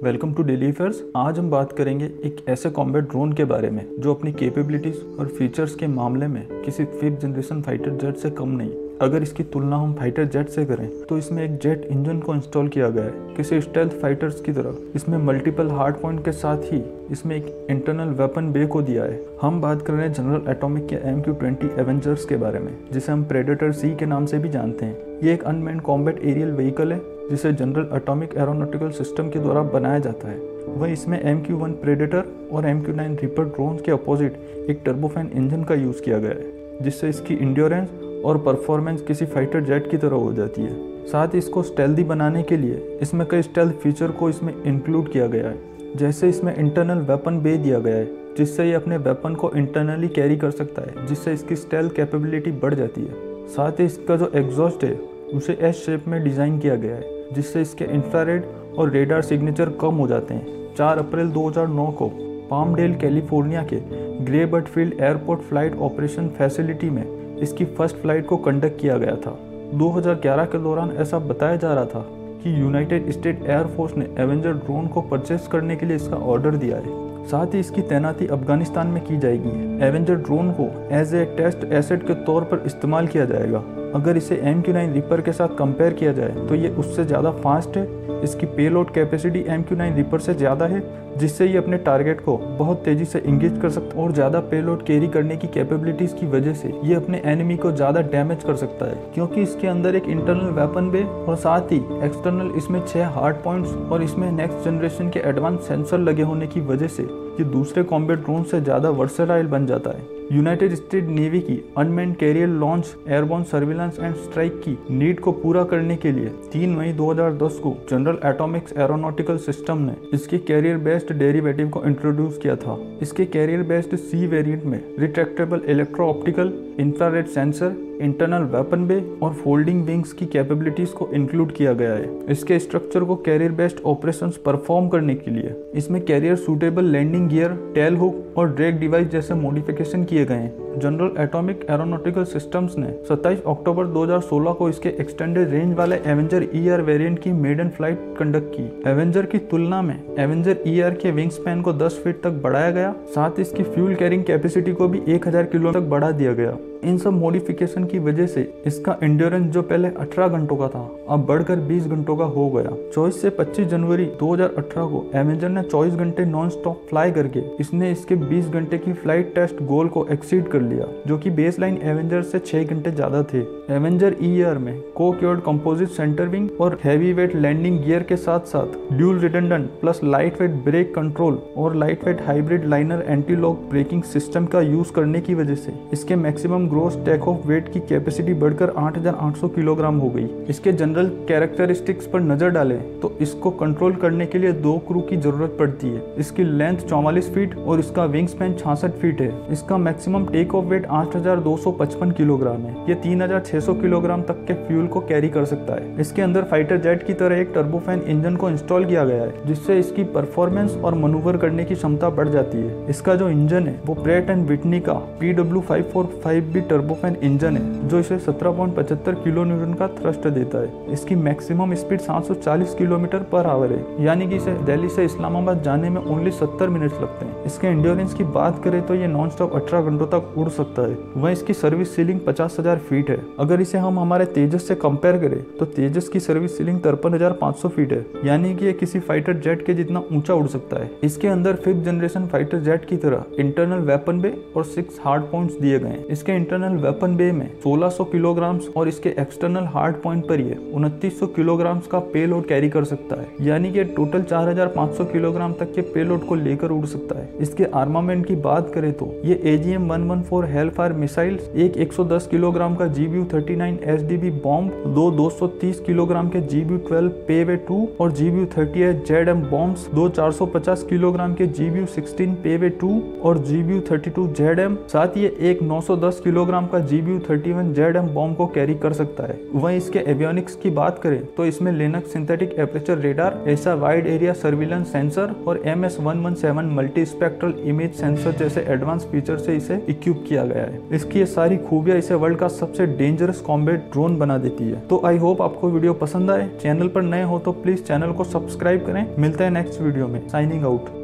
Welcome to daily affairs. आज हम बात करेंगे एक ऐसे कॉम्बैट ड्रोन के बारे में जो अपनी कैपेबिलिटीज और फीचर्स के मामले में किसी 5th जनरेशन फाइटर जेट से कम नहीं। अगर इसकी तुलना हम फाइटर जेट से करें तो इसमें एक जेट इंजन को इंस्टॉल किया गया है किसी स्टेल्थ फाइटर्स की तरह। इसमें मल्टीपल हार्ड पॉइंट के साथ ही इसमें एक इंटरनल वेपन बे को दिया है। हम बात कर रहे हैं जनरल एटॉमिक के MQ-20 एवेंजर्स के बारे में, जिसे हम प्रेडेटर C के नाम से भी जानते हैं। ये एक अनमैन्ड कॉम्बैट एरियल व्हीकल है जिसे जनरल एटॉमिक एरोनॉटिकल सिस्टम के द्वारा बनाया जाता है। वह इसमें MQ-1 प्रेडेटर और MQ-9 रिपर ड्रोन के अपोजिट एक टर्बोफैन इंजन का यूज़ किया गया है, जिससे इसकी इंड्योरेंस और परफॉर्मेंस किसी फाइटर जेट की तरह हो जाती है। साथ ही इसको स्टेल्दी बनाने के लिए इसमें कई स्टेल्थ फीचर को इसमें इंक्लूड किया गया है। जैसे इसमें इंटरनल वेपन बे दिया गया है, जिससे ये अपने वेपन को इंटरनली कैरी कर सकता है, जिससे इसकी स्टेल्थ कैपेबिलिटी बढ़ जाती है। साथ ही इसका जो एग्जॉस्ट है उसे एस शेप में डिज़ाइन किया गया है, जिससे इसके इंफ्रारेड और रेडार सिग्नेचर कम हो जाते हैं। 4 अप्रैल 2009 को पामडेल कैलिफोर्निया के grey bird field airport flight operation facility में इसकी फर्स्ट फ्लाइट को कंडक्ट किया गया था। 2011 के दौरान ऐसा बताया जा रहा था कि यूनाइटेड स्टेट एयरफोर्स ने एवेंजर ड्रोन को परचेस करने के लिए इसका ऑर्डर दिया है। साथ ही इसकी तैनाती अफगानिस्तान में की जाएगी। एवेंजर ड्रोन को एज ए टेस्ट एसेट के तौर पर इस्तेमाल किया जाएगा। अगर इसे MQ-9 रिपर के साथ कंपेयर किया जाए तो ये उससे ज़्यादा फास्ट है। इसकी पेलोड कैपेसिटी MQ-9 रिपर से ज़्यादा है, जिससे ये अपने टारगेट को बहुत तेज़ी से इंगेज कर सकता है और ज़्यादा पेलोड कैरी करने की कैपेबिलिटीज़ की वजह से ये अपने एनिमी को ज़्यादा डैमेज कर सकता है, क्योंकि इसके अंदर एक इंटरनल वेपन बे और साथ ही एक्सटर्नल इसमें 6 हार्ड पॉइंट्स और इसमें नेक्स्ट जनरेशन के एडवांस सेंसर लगे होने की वजह से ये दूसरे कॉम्बैट ड्रोन से ज़्यादा वर्सेटाइल बन जाता है। यूनाइटेड स्टेट नेवी की unmanned carrier launch airborne surveillance and strike की नीड को पूरा करने के लिए 3 मई 2010 को जनरल एटॉमिक्स एरोनॉटिकल सिस्टम ने इसके कैरियर बेस्ड डेरिवेटिव को इंट्रोड्यूस किया था। इसके कैरियर बेस्ड C वेरिएंट में retractable electro optical, infrared sensor, internal weapon bay और फोल्डिंग विंग्स की कैपेबिलिटीज को इंक्लूड किया गया है। इसके स्ट्रक्चर को कैरियर बेस्ड ऑपरेशंस परफॉर्म करने के लिए इसमें carrier suitable landing gear, tail hook और ड्रैग डिवाइस जैसे मॉडिफिकेशन किए गए हैं। जनरल एटॉमिक एरोनॉटिकल सिस्टम्स ने 27 अक्टूबर 2016 को इसके एक्सटेंडेड रेंज वाले एवेंजर ER वेरिएंट की मेडन फ्लाइट कंडक्ट की। एवेंजर की तुलना में एवेंजर ER के विंग स्पैन को 10 फीट तक बढ़ाया गया। साथ ही इसकी फ्यूल कैरिंग कैपेसिटी को भी 1000 किलो तक बढ़ा दिया गया। इन सब मॉडिफिकेशन की वजह से इसका एंड्योरेंस जो पहले 18 घंटों का था अब बढ़कर 20 घंटों का हो गया। 24 से 25 जनवरी 2018 को एवेंजर ने 24 घंटे नॉन स्टॉप फ्लाई करके इसने इसके 20 घंटे की फ्लाइट टेस्ट गोल को एक्सीड कर लिया, जो कि बेसलाइन एवेंजर से 6 घंटे ज्यादा थे। एवेंजर ER में को-क्योर्ड कंपोजिट सेंटर विंग और हैवी वेट लैंडिंग गियर के साथ साथ dual redundant plus light weight brake control और light weight hybrid liner anti lock braking system का यूज करने की वजह से इसके maximum gross take off weight की कैपेसिटी बढ़कर 8800 किलोग्राम हो गई। इसके जनरल कैरेक्टरिस्टिक्स पर नजर डालें तो इसको कंट्रोल करने के लिए 2 क्रू की जरूरत पड़ती है। इसकी लेंथ 44 फीट और इसका विंग स्पैन 66 फीट है। इसका maximum take off weight 8255 kilogram है। ये 3600 किलोग्राम तक के फ्यूल को कैरी कर सकता है। इसके अंदर फाइटर जेट की तरह एक टर्बोफैन इंजन को इंस्टॉल किया गया है, जिससे इसकी परफॉर्मेंस और मनूवर करने की क्षमता बढ़ जाती है। इसका जो इंजन है वो प्रेट एंड विटनी का PW545B टर्बोफैन इंजन है, जो इसे 17.75 किलो न्यूटन का थ्रस्ट देता है। इसकी maximum speed 740 kilometre per hour है, यानी कि इसे दिल्ली से इस्लामाबाद जाने में ओनली 70 मिनट्स लगते हैं। इसके एंड्योरेंस की बात करें तो ये नॉन स्टॉप 18 घंटों तक उड़ सकता है। वह इसकी सर्विस सीलिंग 50,000 फीट है। अगर इसे हम हमारे तेजस से कंपेयर करें तो तेजस की सर्विस सीलिंग 53,500 फीट है, यानी कि ये किसी फाइटर जेट के जितना ऊंचा उड़ सकता है। इसके अंदर 5th जनरेशन फाइटर जेट की तरह इंटरनल वेपन बे और 6 हार्ड पॉइंट्स दिए गए हैं। इसके इंटरनल वेपन बे में 1600 किलोग्राम और इसके एक्सटर्नल हार्ड पॉइंट पर ये 2900 किलोग्राम का पेलोड कैरी कर सकता है, यानी कि टोटल 4500 किलोग्राम तक के पेलोड को लेकर उड़ सकता है। इसके आर्मामेंट की बात करें तो ये AGM-114 हेलफायर मिसाइल्स, एक 110 किलोग्राम का GBU-39 SDB बॉम्ब, 230 किलोग्राम के GBU-12 पेवे 2 और GBU-38 ZM बॉम्ब्स, 450 किलोग्राम के GBU-16 पेवे 2 और GBU-32 ZM, साथ ही एक 910 किलोग्राम का GBU-30 MQ-21ZM बॉम्ब को कैरी कर सकता है। वहीं इसके एवियोनिक्स की बात करें तो इसमें लिनक्स सिंथेटिक एपर्चर रेडार, ऐसा वाइड एरिया सर्विलेंस सेंसर और MS-117 multi spectral image sensor जैसे एडवांस फीचर से इसे इक्विप किया गया है। इसकी ये सारी खूबियां इसे वर्ल्ड का सबसे डेंजरस कॉम्बैट ड्रोन बना देती है। तो आई होप आपको वीडियो पसंद आए। चैनल पर नए हो तो प्लीज चैनल को सब्सक्राइब करें। मिलते हैं नेक्स्ट वीडियो में। Signing out.